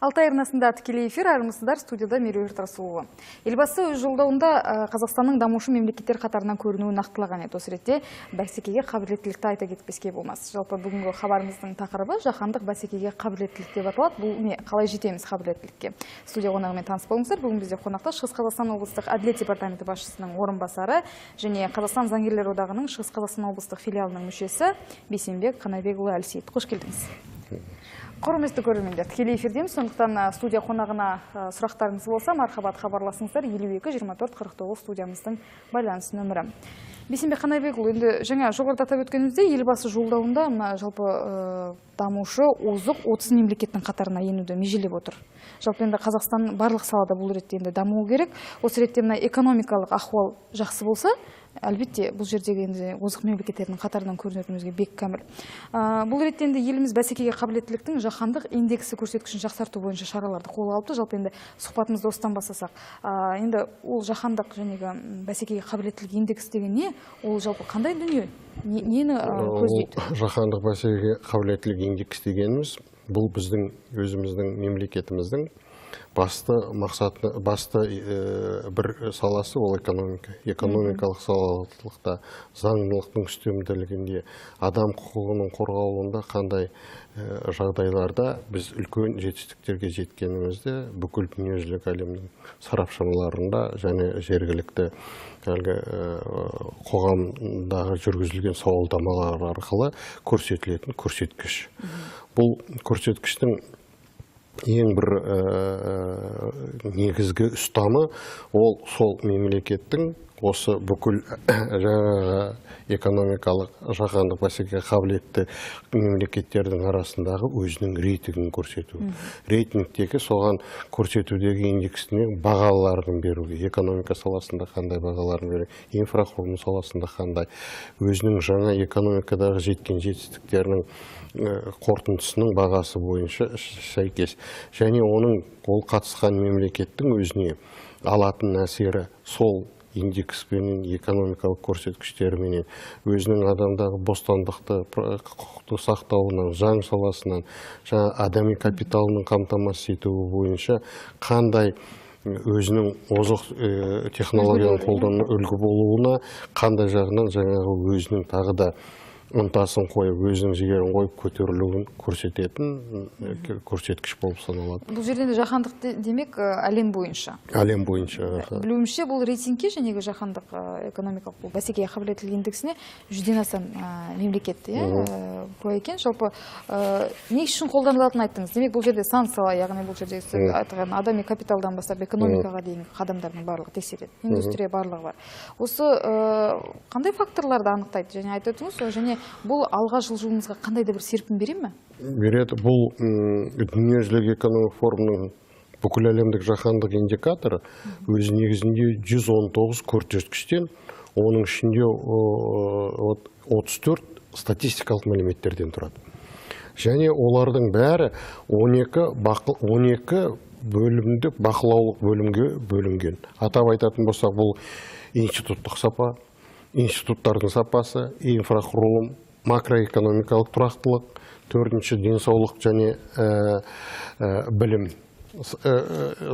Алтай арнасында тікелей эфир, армысыздар, студияда Меруерт Расулова. Елбасы өз жолдауында Қазақстанның дамушы мемлекеттер қатарынан көрінуін нақтылаған еді. Осы ретте бәсекеге қабілеттілікті айта кетпеске болмас. Жалпы бүгінгі хабарымыздың тақырыбы жаһандық бәсекеге қабілеттілік деп аталады. Бұл не, қалай жетеміз қабілеттілікке? Студия қонағымен таныс болыңыздар. Бүгін бізде қонақта Шығыс Қазақстан облыстық әділет департаменті басшысының орынбасары және Қазақстан заңгерлер одағының Шығыс Қазақстан облыстық филиалының мүшесі Бейсенбек Қанайбекұлы Әлсейіт. Қош келдіңіз. Құрметті көрермендер, тікелей эфирдеміз, сондықтан студия қонағына сұрақтарыңыз болса, мархабат хабарласыңыздар. 52-24-49 студиямыздың байланыс нөмірі. Бейсенбек Қанайбекұлы, енді жаңа жоғарыда атап өткенімізде, елбасы жолдауында жалпы дамушы озық 30 мемлекеттің қатарына енуді межелеп отыр. Жалпы енді Қазақстан барлық салада бұл ретте енді дамуы керек. Осы ретте мына экономикалық ахуал жақсы болса, әлбетте бұл жердегі енді озық мемлекеттердің қатарынан көрінетінімізге бек кәміл. Бұл ретте енді еліміз бәсекеге қабілеттіліктің жаһандық индексі көрсеткішін жақсарту бойынша шараларды қолға алыпты. Жалпы енді сұхбатымызды осыдан бастасақ, енді ол жаһандық жәнегі бәсекеге қабілеттілік индекс деген не? Ол жалпы қандай дүние? Нені көздейді? Жаһандық бәсекеге қабілеттілік индекс дегеніміз бұл біздің өзіміздің мемлекетіміздің басты мақсаты, басты бір саласы ол экономика. Экономикалық салалылықта, заңдылықтың үстемділігінде, адам құқығының қорғалуында қандай жағдайларда біз үлкен жетістіктерге жеткенімізді бүкіл дүниежүзілік әлемнің сарапшыларында және жергілікті қоғамдағы жүргізілген сауалнамалар арқылы көрсетілетін көрсеткіш. Бұл көрсеткіштің ең бір негізгі ұстамы ол сол мемлекеттің осы бүкіл экономикалық жаһандық бәсекеге қабілетті мемлекеттердің арасындағы өзінің рейтингін көрсету. Рейтингтегі соған көрсетудегі индексіне бағаларын беруге, экономика саласында қандай бағаларын беруге, инфрақұрылым саласында қандай, өзінің жаңа экономикадағы жеткен жетістіктерінің қорытындысының бағасы бойынша сәйкес. Және оның ол қатысқан мемлекеттің өзіне алатын әсері сол индекспенен, экономикалық көрсеткіштерменен, өзінің адамдағы бостандықты, құқықты сақтауынан, заң саласынан, жаңа адами капиталының қамтамасыз етуі бойынша қандай өзінің озық технологияны қолдану үлгі болуына, қандай жағынан жаңағы өзінің тағы да ынтасын қойып, өзінің жігерін қойып көтерілуін көрсететін көрсеткіш болып саналады. Бұл жерден жаһандық демек әлем бойынша. Әлем бойынша. Білуімше бұл рейтингке жәнегі жаһандық экономикалық бәсекеге қабілеттілік индексіне 100-ден астам мемлекет қой екен. Жалпы не үшін қолданылатынын айттыңыз? Демек бұл жерде санкциялар, яғни бұл жерде айтылған адами капиталдан бастап экономикаға дейін қадамдардың барлығы тексереді. Индустрия барлығы бар. Осы қандай факторларды анықтайды? Және айтып өтіңіз, және бұл алға жылжуымызға қандай да бір серпін бере ме? Береді. Бұл дүниежүзілік экономика форумының бүкіл әлемдік жаһандық индикаторы өз негізінде 119 көрсеткіштен, оның ішінде 34 статистикалық мәліметтерден тұрады. Және олардың бәрі 12 бөлімдік бақылаулық бөлімге бөлінген. Атап айтатын болсақ, бұл институттық сапа, институттардың сапасы, инфрақұрылым, макроэкономикалық тұрақтылық, төртінші денсаулық және білім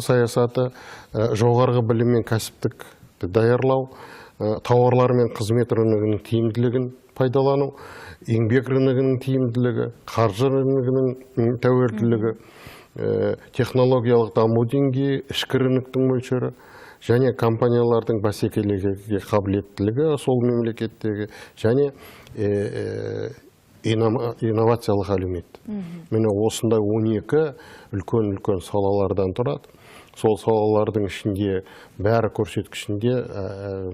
саясаты, жоғарғы білім мен кәсіптік даярлау, тауарлар мен қызмет рыногының тиімділігін пайдалану, еңбек рыногының тиімділігі, қаржы рыногының тәуелділігі, технологиялық даму деңгейі, ішкі рыноктың мөлшері, және компаниялардың бәсекеге қабілеттілігі сол мемлекеттегі, және инновациялық әлеумет. Міне осындай 12 үлкен салалардан тұрады. Сол салалардың ішінде бәрі көрсеткішінде,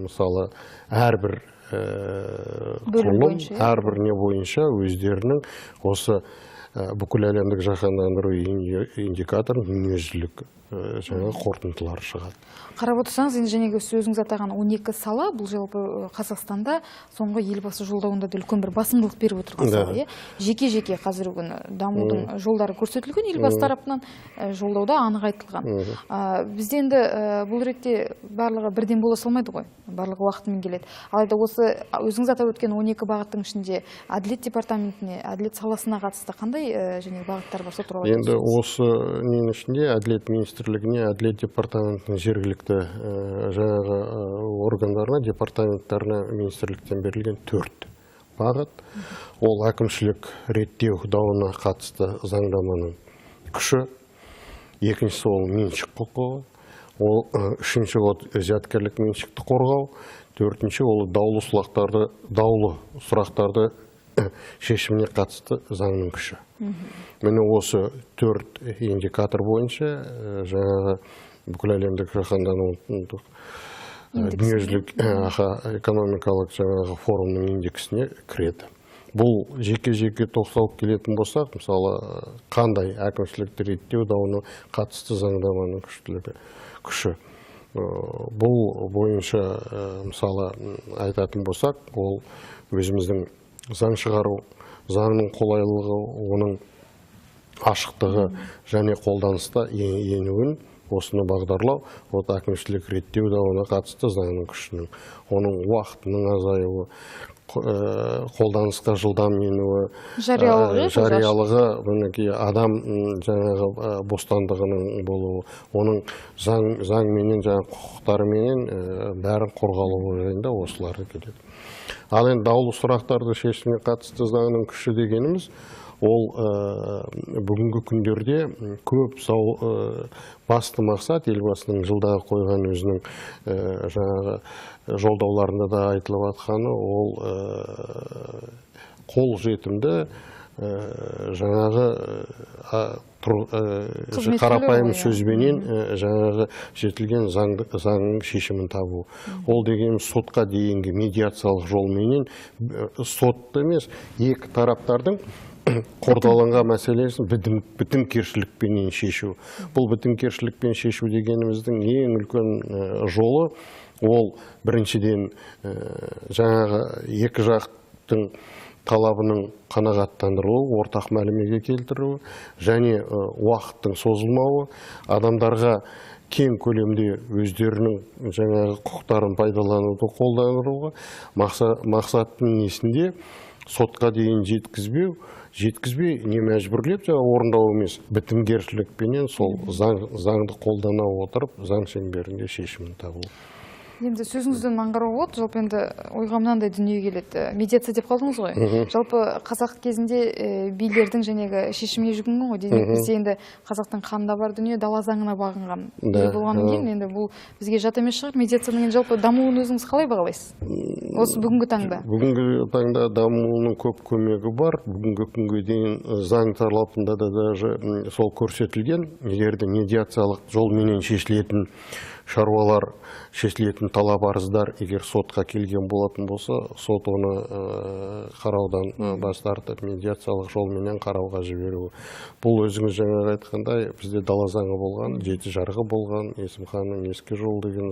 мысалы, әрбір құрылым, әрбір не бойынша өздерінің осы бүкіл әлемдік жаһандандыру индикаторының дүниежүзілік жаңа қорытындылары шығады. Қарап отырсаңыз, енді жәнегі сөзіңіз атаған 12 сала, бұл жалпы Қазақстанда соңғы елбасы жолдауында да үлкен бір басымдылық беріп отырған сала. Жеке-жеке қазіргі күні дамудың жолдары көрсетілген, елбасы тарапынан жолдауда анық айтылған. Бізде енді бұл ретте барлығы бірден бола салмайды ғой, барлығы уақытымен келеді. Алайда осы өзіңіз атап өткен 12 бағыттың ішінде әділет департаментіне, әділет саласына қатысты қандай кандай және бағыттар бар, сол туралы Енді осы ненің ішінде Әділет министрлігіне, Әділет департаментінің жергілікті жаңағы органдарына, департаменттарына министрліктен берілген 4 бағыт. Ол әкімшілік реттеу дауына қатысты заңнаманың күші, екіншісі ол меншік құқығы, ол үшінші зияткерлік меншікті қорғау, төртінші ол даулы сұрақтарды шешіміне қатысты заңның күші. Міне осы 4 индикатор бойынша жаңағы бүкіл әлемдік жаһандану дүниежүзілік экономикалық жаңағы форумның индексіне кіреді. Бұл жеке-жеке тоқталып келетін болсақ, мысалы, қандай әкімшілікті реттеу дауына қатысты заңнаманың күші. Бұл бойынша, мысалы, айтатын болсақ, ол өзіміздің заң шығару, заңның қолайлылығы, оның ашықтығы және қолданыста енуін, осыны бағдарлау, әкімшілік реттеу дауына қатысты заңның күшінің, оның уақытының азаюы, қолданысқа жылдам енуі, жариялығы, адам жаңағы бостандығының болуы, оның заңменен, құқықтарыменен бәрін қорғалуы жайында осылары келеді. Ал енді даулы сұрақтарды шешіміне қатысты заңның күші дегеніміз, ол бүгінгі күндерде көп басты мақсат, елбасының жылдағы қойған өзінің жаңағы жолдауларында да айтылып жатқаны, ол қол жетімді жаңағы қарапайым сөзбенен жаңағы жетілген заңның шешімін табу. Ол дегеніміз сотқа дейінгі медиациялық жолменен, сотты емес, екі тараптардың қордаланған мәселесін бітімгершілікпен шешу. Бұл бітімгершілікпен шешу дегеніміздің ең үлкен жолы, ол біріншіден жаңағы екі жақтың талабының қанағаттандырылуы, ортақ мәмілеге келтіруі, және уақыттың созылмауы, адамдарға кең көлемде өздерінің жаңағы құқықтарын пайдалануды қолдануға, мақсаттың несінде сотқа дейін жеткізбей, не мәжбүрлеп орындау емес, бітімгершілікпенен сол заңды қолдана отырып, заң шеңберінде шешімін табу. Енді сөзіңізден аңғаруға болады, жалпы енді ойға мынандай дүние келеді. Медиация деп қалдыңыз ғой. Жалпы қазақ кезінде билердің жәнегі шешіміне жүгінген ғой. Демек бізде енді қазақтың қанында бар дүние дала заңына бағынған. Болғаннан кейін енді бұл бізге жат емес шығар. Медиацияның жалпы дамуын өзіңіз қалай бағалайсыз? Осы бүгінгі таңда. Бүгінгі таңда дамуының көп көмегі бар. Бүгінгі күнге дейін заң талабында да даже сол көрсетілген. Егер де медиациялық жолменен шешілетін шаруалар, шешілетін талап арыздар егер сотқа келген болатын болса, сот оны қараудан бас тартып, медиациялық жолменен қарауға жіберуі. Бұл өзіңіз жаңа айтқандай, бізде дала заңы болған, 7 жарғы болған, Есім ханның ескі жол деген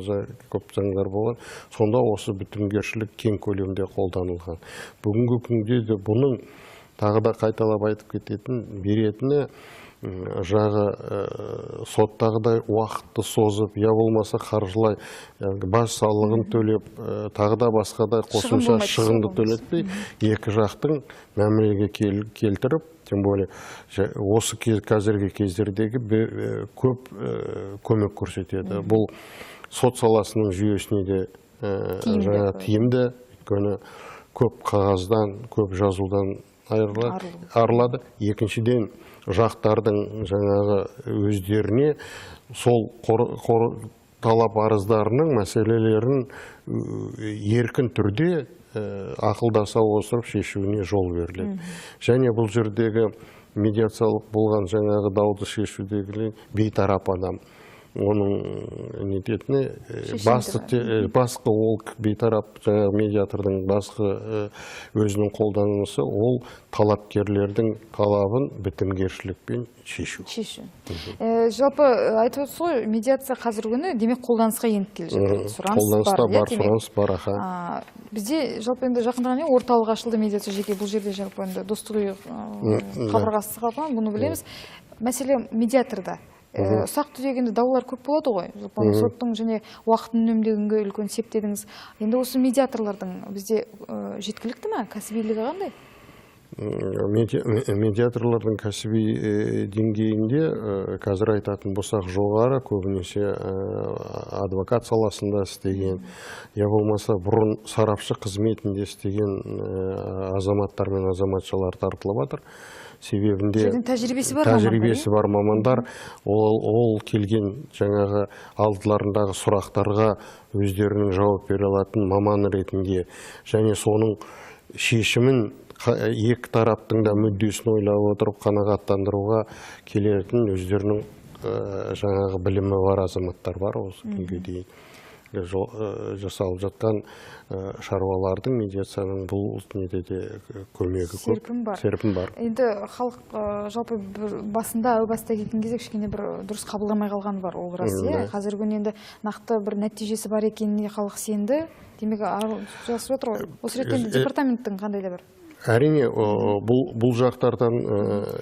көп заңдар болған. Сонда осы бітімгершілік кең көлемде қолданылған. Бүгінгі күнде де бұның тағы да қайталап айтып кететін, беретіні жағы соттағыдай уақытты созып, я болмаса қаржылай бас салығын төлеп, тағы да басқадай қосымша шығынды төлетпей, екі жақтың мәмілеге келтіріп, тем более осы қазіргі кездердегі көп көмек көрсетеді. Бұл сот саласының жүйесіне де тиімді, өйткені көп қағаздан, көп жазудан арылады. Екіншіден, жақтардың жаңағы өздеріне сол талап арыздарының мәселелерін еркін түрде ақылдаса отырып шешуіне жол беріледі. Және бұл жердегі медиациялық болған жаңағы дауды шешудегі бейтарап адам. Оның нететіне басқы ол бейтарап медиатордың басқы өзінің қолданысы, ол талапкерлердің талабын бітімгершілікпен шешу. Жалпы айтып отырсыз ғой, медиация қазіргі күні демек қолданысқа еніп келе жатыр. Қолданыста бар, сұраныс бар. Бізде жалпы енді жақындаған орталық ашылды медиация жеке, бұл жерде жалпы енді достық үйі қабырғасы қалған, бұны білеміз. Мәселе медиаторда. Ұсақ түйдегенде даулар көп болады ғой. Соттың және уақытын үнемдегенге үлкен септедіңіз. Енді осы медиаторлардың бізде жеткілікті ме? Кәсібилігі қандай? медиаторлардың кәсіби деңгейінде қазір айтатын болсақ жоғары, көбінесе адвокат саласында істеген, я болмаса бұрын сарапшы қызметінде істеген азаматтар мен азаматшалар тартылып жатыр. Себебінде тәжірибесі бар мамандар ол келген жаңағы алдыларындағы сұрақтарға өздерінің жауап бере алатын маман ретінде және соның шешімін екі тараптың да мүддесін ойлап отырып қанағаттандыруға келетін өздерінің жаңағы білімі бар азаматтар бар осы күнге дейін. Жасалып жатқан шаруалардың медиацияның бұл неде де көмегі көп, серпін бар. Енді халық жалпы басында әу баста кеткен кезде кішкене бір дұрыс қабылдамай қалған бар, ол рас. Қазіргі күні енді нақты бір нәтижесі бар екеніне халық сенді. Демек, жасып отыр ғой. Осы ретте департаменттің қандай да бір? Әрине, бұл жақтардан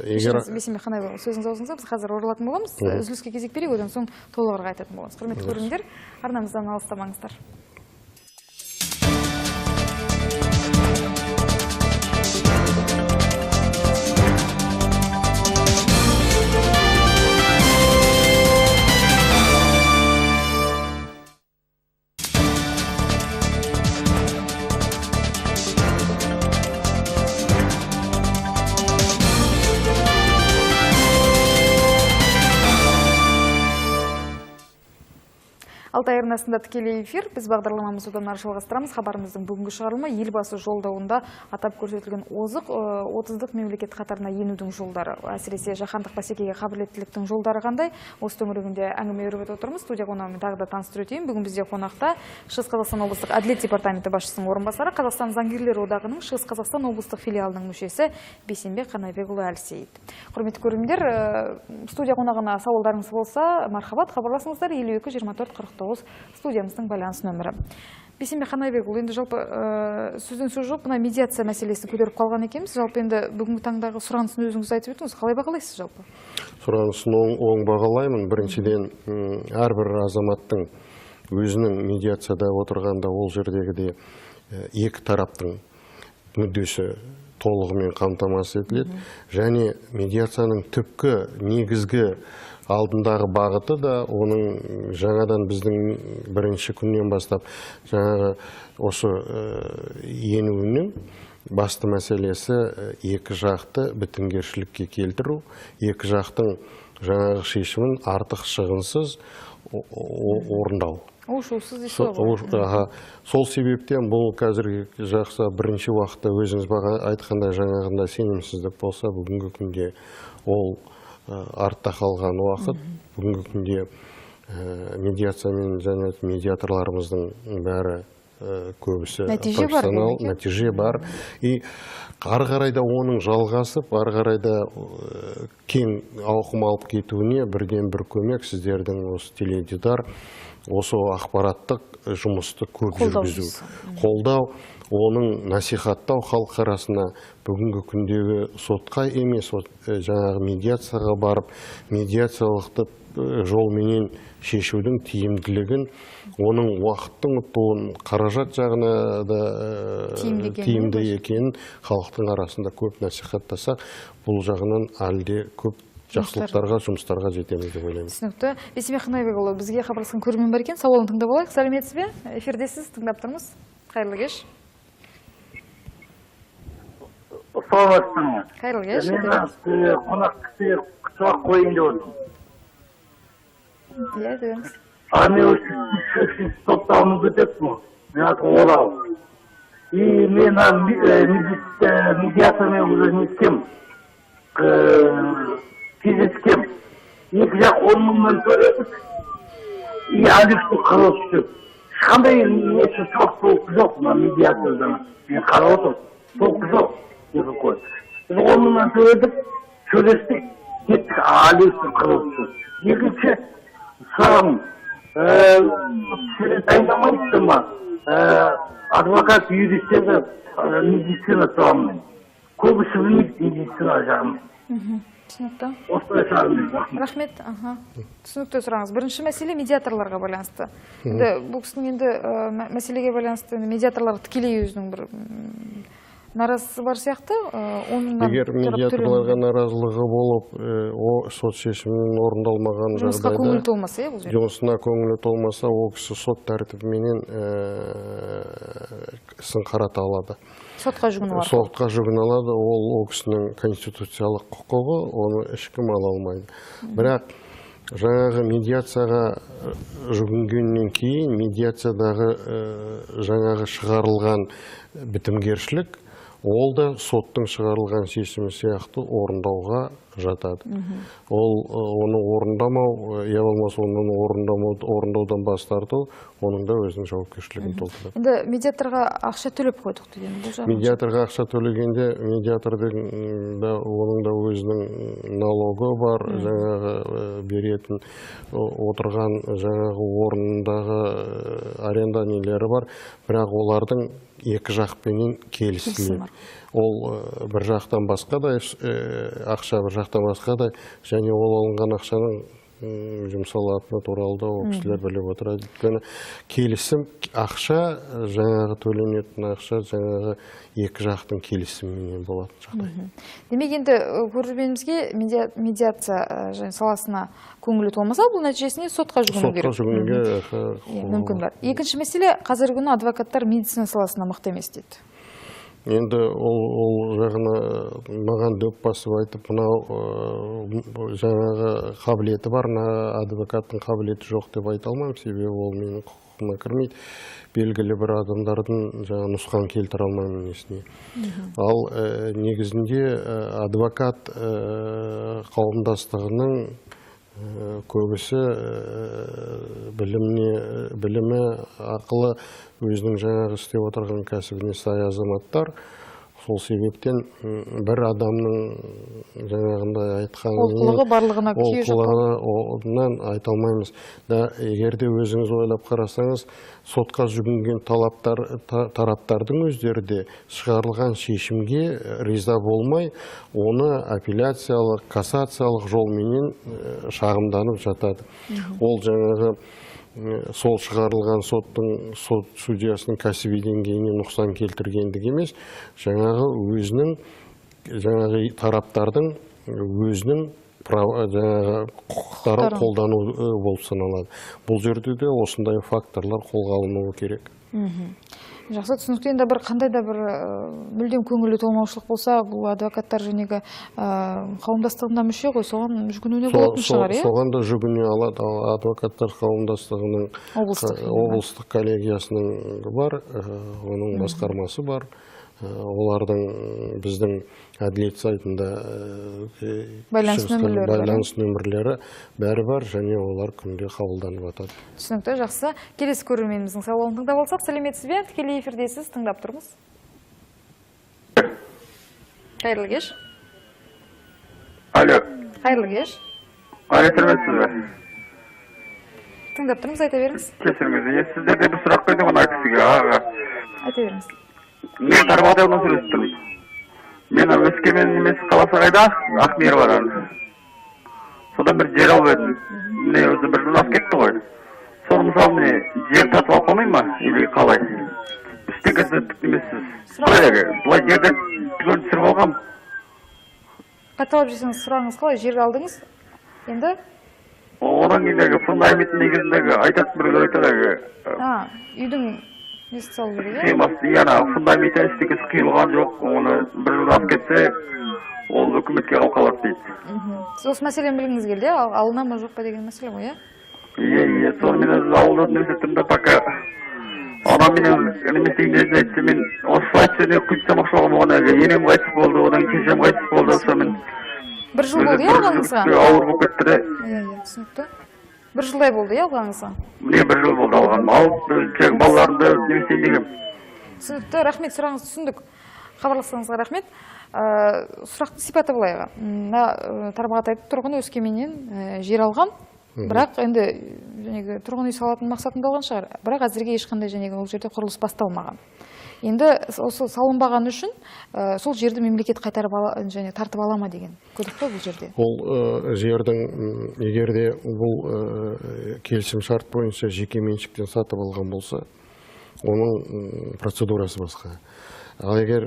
Бейсенбек Қанайбек, сөзіңіз аузыңызда, біз қазір оралатын боламыз. Үзіліске кезек берейік, одан соң толығырақ айтатын боламыз. Құрметті көрермендер, арнамыздан алыстамаңыздар. Алтай арнасында тікелей эфир. Біз бағдарламамызды одан ары жалғастырамыз. Хабарымыздың бүгінгі шығарылымы елбасы жолдауында атап көрсетілген озық 30-дық мемлекет қатарына енудің жолдары. Әсіресе жаһандық бәсекеге қабілеттіліктің жолдары қандай? Осы төңірегінде әңгіме өрбітіп отырмыз. Студия қонағымен тағы да таныстырып өтейін. Бүгін бізде қонақта Шығыс Қазақстан облыстық әділет департаменті басшысының орынбасары, Қазақстан заңгерлер одағының Шығыс Қазақстан облыстық филиалының мүшесі Бейсенбек Қанайбекұлы Әлсейіт. Құрметті көрермендер, студия қонағына сауалдарыңыз болса, мархабат, хабарласыңыздар. 52 24 49 студиямыздың байланыс нөмірі. Бейсенбек Қанайбекұлы, енді жалпы сөзден сөз жоқ, мына медиация мәселесін көтеріп қалған екенбіз. Жалпы енді бүгінгі таңдағы сұранысын өзіңіз айтып өттіңіз. Қалай бағалайсыз жалпы? Сұранысын оң бағалаймын. Біріншіден, әрбір азаматтың өзінің медиацияда отырғанда ол жердегіде екі тараптың мүддесі толығымен қамтамасыз етіледі. Және медиацияның түпкі негізгі алдындағы бағыты да оның жаңадан біздің бірінші күннен бастап жаңағы осы енуінің басты мәселесі екі жақты бітімгершілікке келтіру, екі жақтың жаңағы шешімін артық шығынсыз орындау. Ошусыз дейсіз ғой. Сол себептен бұл қазіргі жақса бірінші уақытта өзіңіз айтқандай жаңағында сенімсіздік болса, бүгінгі күнде ол артта қалған уақыт. Бүгінгі күнде медиациямен және медиаторларымыздың бәрі көбісі профессионал, нәтиже бар. И ары қарайда оның жалғасып, ары қарайда кең ауқым алып кетуіне бірден бір көмек сіздердің осы теледидар, осы ақпараттық жұмысты көп жүргізу. Қолдау, оның насихаттау халық арасына бүгінгі күндегі сотқа емес, жаңағы медиацияға барып, медиациялықты жолменен шешудің тиімділігін, оның уақыттың ұтуын, қаражат жағына да тиімді екенін халықтың арасында көп насихаттасақ, бұл жағынан әлде көп жақсылықтарға, жұмыстарға жетеміз деп ойлаймын. Түсінікті. Бейсенбек Қанайбекұлы, бізге хабарласқан көрермен бар екен, сауалын тыңдап алайық. Сәлеметсіз бе? Эфирдесіз, тыңдап тұрмыз. Қайырлы кеш. Қайырлы кеш. Мен қонақ кісіге сұрақ қойын деп отырмын. Иә, дегеніз. Мен осы топтауымыз өтеппін. Мен атым Орал. И мен медиациямен уже не істем. Кездескем. Екі жақ 10 мыңнан төледік. И әліпті қырылып түсіп. Ешқандай несі соқты жоқ мына медиациядан. Мен қарап отырмын. Соқты жоқ. Біз 10 мыңнан төледік. Сөйлестік. Кеттік әліпті қырылып түсіп. Екінші сұрағым. Сені дайындамайсың ма? Адвокат, юристерді медицина тұрамын. Көбісі білмейді медицина жағын. Түсінікті. Осылай сұрағым. Рахмет. Түсінікті сұрағыңыз. Бірінші мәселе медиаторларға байланысты. Бұл кісінің енді мәселеге байланысты медиаторлар тікелей өзінің бір наразысы бар сияқты, оның Егер медиаторларға наразылығы болып, сот шешімінің орындалмаған жұмысқа көңілі толмаса, бұл жерде? жұмысына көңілі толмаса, ол кісі сот тәртібіменен ісін қарата алады. Сотқа жүгіну арқылы? Сотқа жүгіне алады, ол кісінің конституциялық құқығы, оны ешкім ала алмайды. Бірақ жаңағы медиацияға жүгінгеннен кейін медиациядағы жаңағы шығарылған бітімгершілік, ол да соттың шығарылған шешімі сияқты орындауға жатады. Оны орындамау, я болмаса оны орындаудан бас тарту, оның да өзінің жауапкершілігін толтырады. Енді медиаторға ақша төлеп қойдық деген бұл жағын? Медиаторға ақша төлегенде, медиатордың да оның да өзінің налогы бар, жаңағы беретін отырған жаңағы орнындағы аренда нелері бар, бірақ олардың екі жақпенен келісіледі. Ол бір жақтан басқа да ақша, бір жақтан басқа да, және ол алынған ақшаның жұмсалатыны туралы да ол кісілер біліп отырады. Өйткені келісім ақша, жаңағы төленетін ақша, жаңағы екі жақтың келісімінен болатын жағдай. Демек енді көрерменімізге медиация саласына көңілі толмаса, бұл нәтижесінде сотқа жүгіну керек. Сотқа жүгінуге мүмкін бар. Екінші мәселе, қазіргі күні адвокаттар медицина саласына мықты емес дейді. Енді ол жағына маған дөп басып айтып, мынау жаңағы қабілеті бар, адвокаттың қабілеті жоқ деп айта алмаймын, себебі ол менің құқығыма кірмейді. Белгілі бір адамдардың жаңа нұсқан келтіре алмаймын несіне. Ал негізінде адвокат қауымдастығының көбісі білімі ақылы өзінің жаңағы істеп отырған кәсібіне сай азаматтар. Сол себептен бір адамның жаңағындай айтқан олқылығы барлығына күйе жоқ. Олқылығынан айта алмаймыз. Егерде өзіңіз ойлап қарасаңыз, сотқа жүгінген тараптардың өздері де шығарылған шешімге риза болмай, оны апелляциялық, кассациялық жолменен шағымданып жатады. Ол жаңағы сол шығарылған сот судьясының кәсіби деңгейіне нұқсан келтіргендік емес, жаңағы тараптардың өзінің құқықтарын қолдану болып саналады. Бұл жерде де осындай факторлар қолға алынуы керек. Жақсы, түсінікті. Енді қандай да бір мүлдем көңілі толмаушылық болса, бұл адвокаттар женегі қауымдастығында мүше ғой, соған жүгінуіне болатын шығар, е? Соған да жүгіне алады. Адвокаттар қауымдастығының облыстық коллегиясының бар, оның басқармасы бар. Олардың біздің әділет сайтында байланыс нөмірлері бәрі бар, және олар күнде қабылданып жатады. Түсінікті, жақсы. Келесі көрерменіміздің сауалын тыңдап алсақ, сәлеметсіз бе? Тікелей эфирдесіз, тыңдап тұрмыз. Қайырлы кеш. Алло. Қайырлы кеш. Сәлеметсіз бе? Тыңдап тұрмыз, айта беріңіз. Кешіріңіз, сіздерде бір сұрақ қойдым, оны кісіге, аға. Айта беріңіз. Мен Тарбағатайдан сөйлесіп тұрмын. Мен Өскемен емес қаласы қайда? Ақмейір бар. Содан бір жер алып едім. Міне өзі бір жылдап кетті ғой. Соны мысалы міне жер татып алып қалмай ма? Или қалай? Іштен кәсіп емессіз. Бұлай жерді түгел түсіріп алғам. Қайталап жесеңіз, сұрағыңыз қалай? Жер алдыңыз? Енді? Одан кейіндегі фундамент негізіндегі айтатын біреулер айтады. Үйдің несі салу керек, е? Схемасы, фундамент әстекесі қиылған жоқ, оны бір жылдап кетсе, ол үкіметке қалады дейді. Осы мәселені білгіңіз келді, алына ма жоқ па деген мәселе ғой, е? Иә, сонымен ауылда немесе пока адам менен немесеңдерін айтса, мен осы айтса құйтсамақ жоғым, оған енем қайтыс болды, одан шешем қайтыс болды, сонымен бір жыл болды, алғаныңызға? Ауыр болып кетті. Иә, түсінікті. Бір жылдай болды, алғаныңызға? Міне бір жыл болды алғаным. Алып, балаларымды немесейін дегем. Түсінікті, рахмет, сұрағыңызды түсіндік. Хабарласқаныңызға рахмет. Сұрақтың сипаты былайға. Тарбағатайдың тұрғыны Өскеменнен жер алған, бірақ енді тұрғын үй салатын мақсатында алған шығар. Бірақ әзірге ешқандай ол жерде құрылыс басталмаған. Енді осы салынбаған үшін сол жерді мемлекет қайтарып және тартып ала ма деген күдік қой бұл жерде. Ол жердің егерде бұл келісім шарт бойынша жеке меншіктен сатып алған болса, оның процедурасы басқа. Ал егер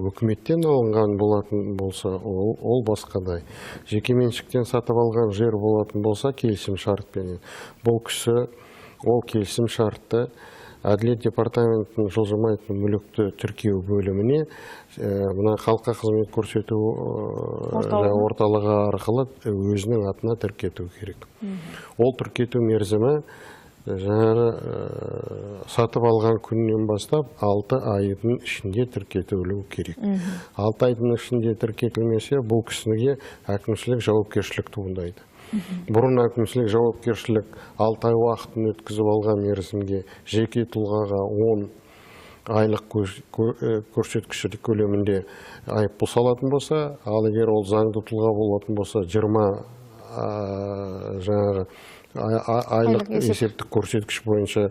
өкіметтен алынған болатын болса, ол басқадай. Жекеменшіктен сатып алған жер болатын болса, келісім шартпенен. Бұл кісі ол келісім шартты Әділет департаментінің жылжымайтын мүлікті тіркеу бөліміне мына халыққа қызмет көрсету орталығы арқылы өзінің атына тіркету керек. Ол тіркету мерзімі жаңағы сатып алған күннен бастап 6 айдың ішінде тіркетілуі керек. 6 айдың ішінде тіркетілмесе, бұл кісіге әкімшілік жауапкершілік туындайды. Бұрын әкімшілік жауапкершілік 6 ай уақытын өткізіп алған мерзімге жеке тұлғаға 10 айлық көрсеткіш көлемінде айыппұл салатын болса, ал егер ол заңды тұлға болатын болса, 20 жаңағы айлық есептік көрсеткіш бойынша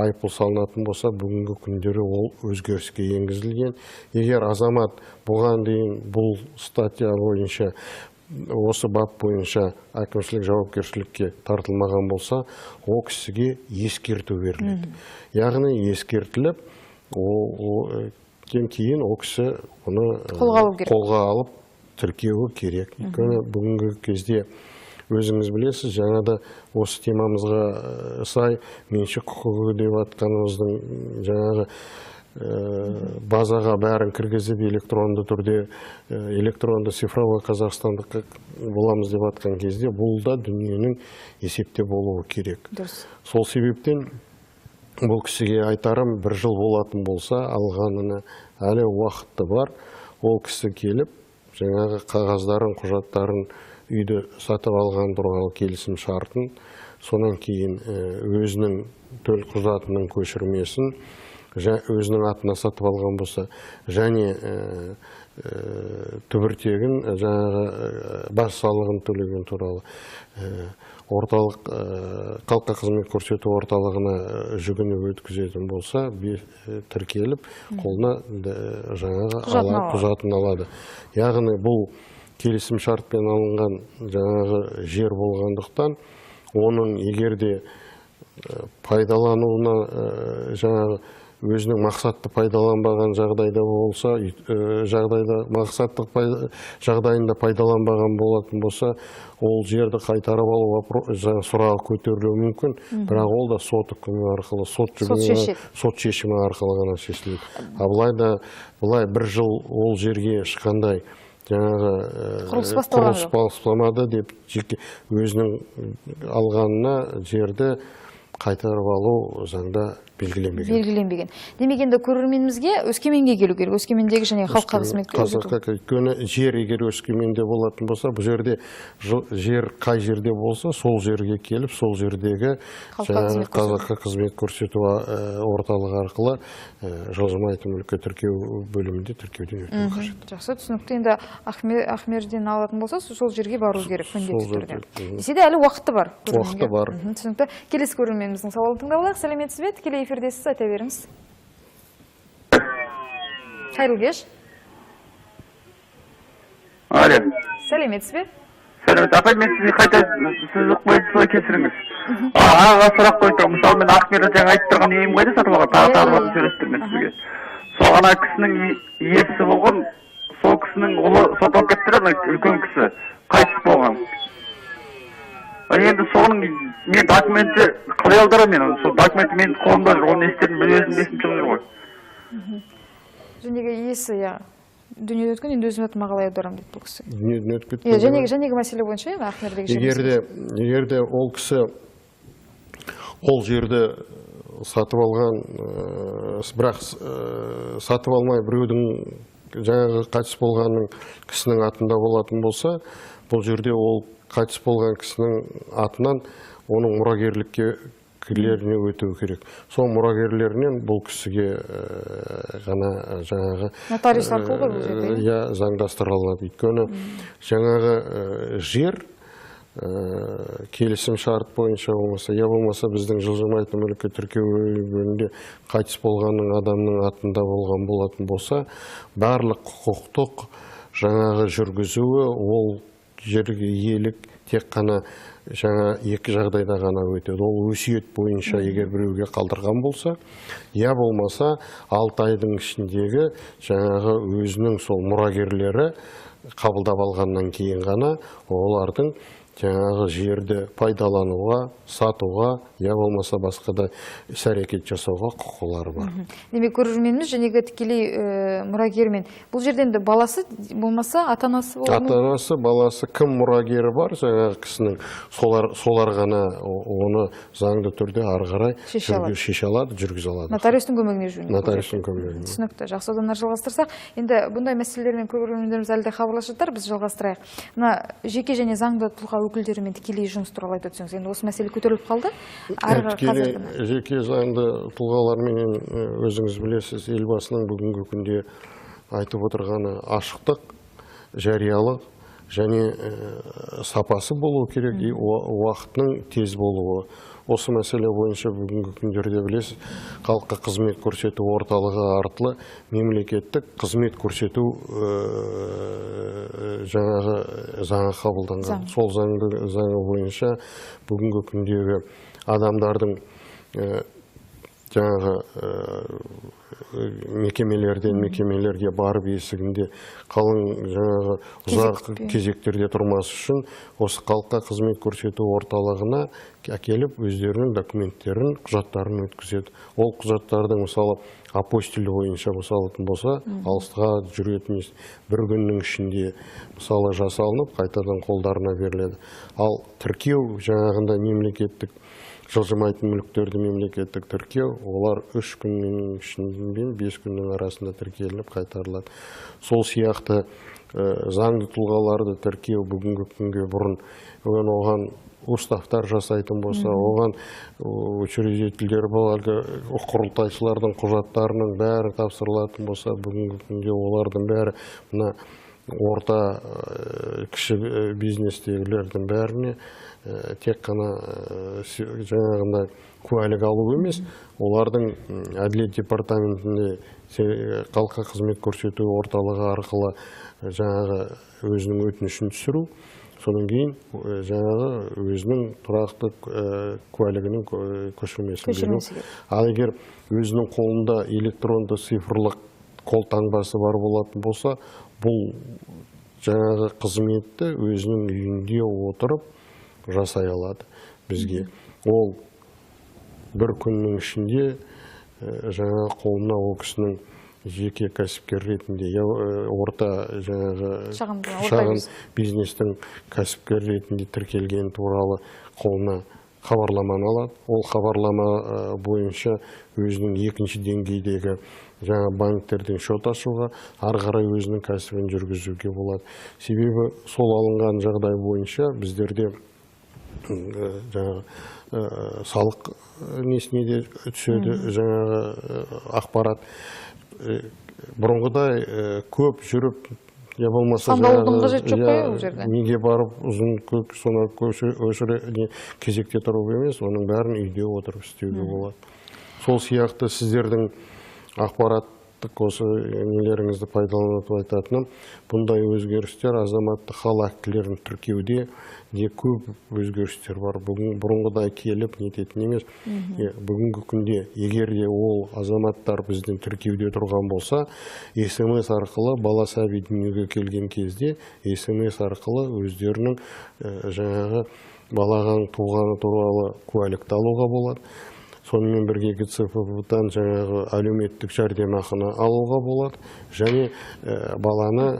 айыппұл салынатын болса, бүгінгі күндері ол өзгеріске енгізілген. Егер азамат бұған дейін бұл статья бойынша осы бап бойынша әкімшілік жауапкершілікке тартылмаған болса, ол кісіге ескерту беріледі. Яғни ескертіліп, кейін ол кісі оны қолға алып тіркеуі керек. Өйткені бүгінгі кезде өзіңіз білесіз, жаңада осы темамызға сай меншік құқығы деп атқанымыздың жаңағы базаға бәрін кіргізіп электронды түрде, электронды цифровой қазақстандық боламыз деп атқан кезде, бұл да дүниенің есепте болуы керек. Сол себептен бұл кісіге айтарым, 1 жыл болатын болса, алғанына әлі уақыты бар. Ол кісі келіп, жаңағы қағаздарын, құжаттарын үйді сатып алған туралы келісім шартын, сонан кейін өзінің төл құжатының көшірмесін, өзінің атына сатып алған болса, және түбіртегін, жаңағы бас салығын төлеген туралы орталық халыққа қызмет көрсету орталығына жүгініп өткізетін болса, тіркеліп, қолына жаңағы құжатын алады. Яғни бұл келісім шартпен алынған жаңағы жер болғандықтан, оның егерде пайдалануына жаңағы өзінің мақсатты пайдаланбаған жағдайда болса, жағдайында пайдаланбаған болатын болса, ол жерді қайтарып алу сұрағы көтерілуі мүмкін, бірақ ол да сот үкімі арқылы, сот шешімі арқылы ғана шешіледі. Бұлай 1 жыл ол жерге ешқандай жаңағы құрылыс басталмады деп өзінің алғанына жерді қайтарып алу заңда белгіленбеген. Демегенде көрерменімізге Өскеменге келу керек. Өскемендегі және халыққа қызмет көрсету. Өйткені жер егер Өскеменде болатын болса, бұл жерде жер қай жерде болса, сол жерге келіп, сол жердегі халыққа қызмет көрсету орталығы арқылы жылжымайтын мүлікке тіркеу бөлімінде тіркеуден өтуі қажет. Жақсы, түсінікті. Енді Ахмерден алатын болса, сол жерге бару керек міндетті түрде. Десе де әлі уақыты бар. Уақыты бар. Түсінікті. Келесі көрерменіміздің сауалын тыңдап алайық. Сәлеметсіз бе? Тікелей эфирдесіз, айта беріңіз. Қайырлы кеш. Алло. Сәлеметсіз бе? Сәлемет, апай, мен сізге қайта сіз ұқпайды кешіріңіз. Аға сұрақ қойып тұрмын. Мысалы, мен Ақмерді жаңа айтып тұрған үйім қайда сатып алған? Тағы сөйлестірмін сізге. Сол ана кісінің иесі болған, сол кісінің ұлы соталып кетті, үлкен кісі қайтыс болған. Енді соның мен документті қалай алдарам, сол документі мен қолымда жүр, оны естерін мен өзім бесім шығып жүр ғой. Жәнегі иесі, дүниеден өткен, енді өзім атыма қалай аударам дейді бұл кісі. Дүниеден өтіп кеткен. Жәнегі мәселе бойынша, Ақмердегі егерде ол кісі ол жерді сатып алған, бірақ сатып алмай біреудің жаңағы қайтыс болғанның кісінің атында болатын болса, бұл жерде ол қайтыс болған кісінің атынан оның мұрагерлікке кірлеріне өтеу керек. Сол мұрагерлерінен бұл кісіге ғана жаңағы нотариус арқылы бұл жерде заңдастырылады. Өйткені жаңағы жер келісім шарт бойынша болмаса біздің жылжымайтын мүлікке тіркеу бөлімінде қайтыс болғанның адамның атында болған болатын болса, барлық құқықтық жаңағы жүргізуі ол жерге иелік тек қана жаңа екі жағдайда ғана өтеді. Ол өсиет бойынша егер біреуге қалдырған болса, я болмаса 6 айдың ішіндегі жаңағы өзінің сол мұрагерлері қабылдап алғаннан кейін ғана олардың жаңағы жерді пайдалануға, сатуға, я болмаса басқа да іс-әрекет жасауға құқылары бар. Демек, көрерменіміз жәнегі тікелей мұрагермен. Бұл жерден де баласы болмаса ата-анасы болуы мүмкін? Ата-анасы, баласы, кім мұрагері бар, жаңағы кісінің солар ғана оны заңды түрде ары қарай шеше алады, жүргізе алады. Нотариустың көмегіне жүгінеді. Нотариустың көмегіне. Түсінікті. Жақсы, одан жалғастырсақ, енді бұндай мәселелермен көрермендеріміз әлі де хабарласып жатыр, біз жалғастырайық. Мына жеке және заңды тұлға өкілдерімен тікелей жұмыс туралы айтып өтсеңіз, енді осы мәселе көтеріліп қалды. Жеке заңды тұлғалармен өзіңіз білесіз, елбасының бүгінгі күнде айтып отырғаны ашықтық, жариялық және сапасы болу керек, уақытның тез болуы. Осы мәселе бойынша бүгінгі күндерде білесіз, халыққа қызмет көрсету орталығы арқылы мемлекеттік қызмет көрсету жаңағы заңы қабылданған. Сол заңы бойынша бүгінгі күндегі адамдардың жаңағы мекемелерге барып есігінде қалың жаңағы ұзақ кезектерде тұрмас үшін осы халыққа қызмет көрсету орталығына әкеліп өздерінің документтерін, құжаттарын өткізеді. Ол құжаттардың мысалы апостиль бойынша мысалатын болса, алысқа жүретін бір күннің ішінде мысалы жасалынып, қайтадан қолдарына беріледі. Ал тіркеу жаңағында мемлекеттік жылжымайтын мүліктерді мемлекеттік тіркеу, олар 3 күннің ішінде 5 күннің арасында тіркелініп қайтарылады. Сол сияқты заңды тұлғаларды тіркеу бүгінгі күнге бұрын оған уставтар жасайтын болса, оған учредительдер әлгі құрылтайшылардың құжаттарының бәрі тапсырылатын болса, бүгінгі күнде олардың бәрі мына орта кіші бизнестегілердің бәріне тек қана жаңағындай куәлік алу емес, олардың әділет департаментінде халыққа қызмет көрсету орталығы арқылы жаңағы өзінің өтінішін түсіру, содан кейін жаңағы өзінің тұрақты куәлігінің көшірмесін беру. Ал егер өзінің қолында электронды цифрлық қолтаңбасы бар болатын болса, бұл жаңағы қызметті өзінің үйінде отырып жасай алады бізге. Ол бір күннің ішінде жаңағы қолына ол кісінің жеке кәсіпкер ретінде, орта жаңағы шағын бизнестің кәсіпкер ретінде тіркелген туралы қолына хабарламаны алады. Ол хабарлама бойынша өзінің екінші деңгейдегі жаңа банктерден шот ашуға, ары қарай өзінің кәсібін жүргізуге болады. Себебі сол алынған жағдай бойынша біздерде жаңағы салық несіне де түседі, жаңағы ақпарат бұрынғыдай көп жүріп, я болмаса неге барып ұзын көк соны кезекте тұрып емес, оның бәрін үйде отырып істеуге болады. Сол сияқты сіздердің ақпараттық осы нелеріңізді пайдаланып айтатыным, бұндай өзгерістер азаматтық хал актілерін тіркеуде де көп өзгерістер бар. Бұрынғыдай келіп нететін емес. Бүгінгі күнде егер де ол азаматтар біздің тіркеуде тұрған болса, SMS арқылы бала сәби дүниеге келген кезде SMS арқылы өздерінің жаңағы баланың туғаны туралы куәлікті алуға болады. Сонымен бірге ГЦФП-дан жаңағы әлеуметтік жәрдемақыны алуға болады, және баланы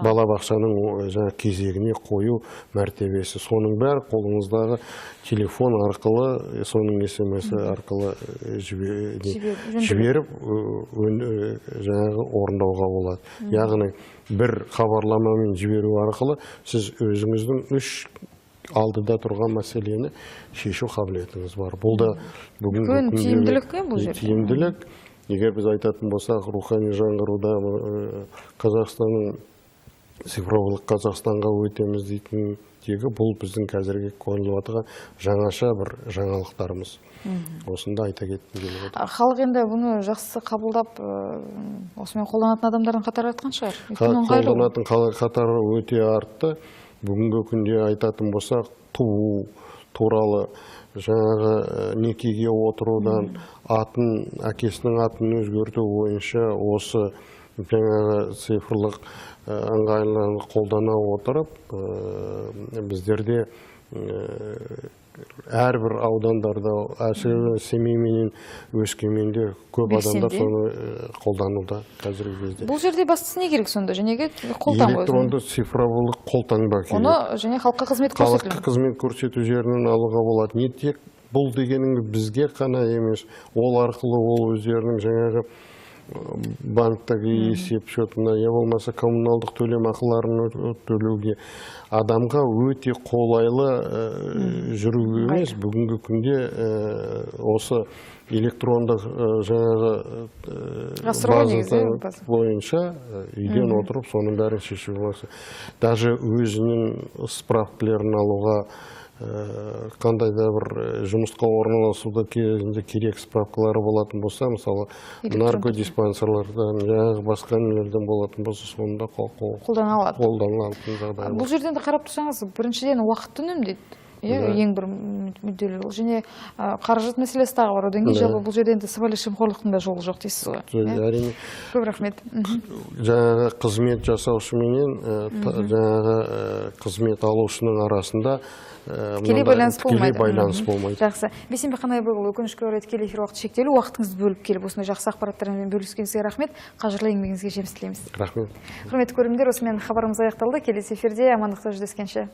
балабақшаның кезегіне қою мәртебесі. Соның бәрі қолыңыздағы телефон арқылы, соның SMS арқылы жіберіп жаңағы орындауға болады. Яғни бір хабарламамен жіберу арқылы сіз өзіңіздің 3 алдыда тұрған мәселені шешу қабілетіңіз бар. Бұл да бүгінгі күнде тиімділік. Егер біз айтатын болсақ, рухани жаңғыруда Қазақстанның цифрлық Қазақстанға өтеміз дейтін тегі, бұл біздің қазіргі қойылып отырған жаңаша бір жаңалықтарымыз. Осында айта кеткім келіп отыр. Халық енді бұны жақсы қабылдап, осымен қолданатын адамдардың қатары артқан шығар. Қолданатын қатары өте артты. бүгінгі күнде айтатын болсақ, туу туралы жаңағы некеге отырудан әкесінің атын өзгерту бойынша осы жаңағы цифрлық ыңғайлылықты қолдана отырып, біздерде әрбір аудандарда, әсіресе Семей менен Өскеменде көп адамдар соны қолдануда қазіргі кезде. Бұл жерде бастысы не керек сонда? Жәнеге қолтаңба? Электронды цифрлық қолтаңба керек. Оны және халыққа қызмет көрсетілу. Халыққа қызмет көрсету жерінен алуға болады. Не тек бұл дегенің бізге қана емес, ол арқылы ол өздерінің жаңағы банктегі есеп шотына, я болмаса коммуналдық төлем ақыларын төлеуге адамға өте қолайлы жүруге емес, бүгінгі күнде осы электрондық жаңағы база бойынша үйден отырып соның бәрін шешу болса, даже өзінің справкілерін алуға, қандай да бір жұмысқа орналасуда кезінде керек справкалары болатын болса, мысалы наркодиспансерлерден, жаңағы басқа нелерден болатын болса, сонда қолдана алатын жағдай. Бұл жерден де қарап тұрсаңыз, біріншіден уақыт үнемдейді. Ең бір мүдделі бұл. Және қаражат мәселесі тағы бар. Одан кейін жалпы бұл жерден де сыбайлас жемқорлықтың да жолы жоқ дейсіз ғой. Көп рахмет. Жаңағы қызмет жасаушымен жаңағы қызмет алушының арасында тікелей байланыс болмайды. Жақсы. Бейсенбек Қанайбекұлы, өкінішке орай тікелей эфир уақыты шектеулі, уақытыңызды бөліп келіп осындай жақсы ақпараттармен бөліскеніңізге рахмет. Қажырлы еңбегіңізге жеміс тілейміз. Рахмет. Құрметті көрермендер, осымен хабарымыз аяқталды. Келесі эфирде амандықта жүздескенше.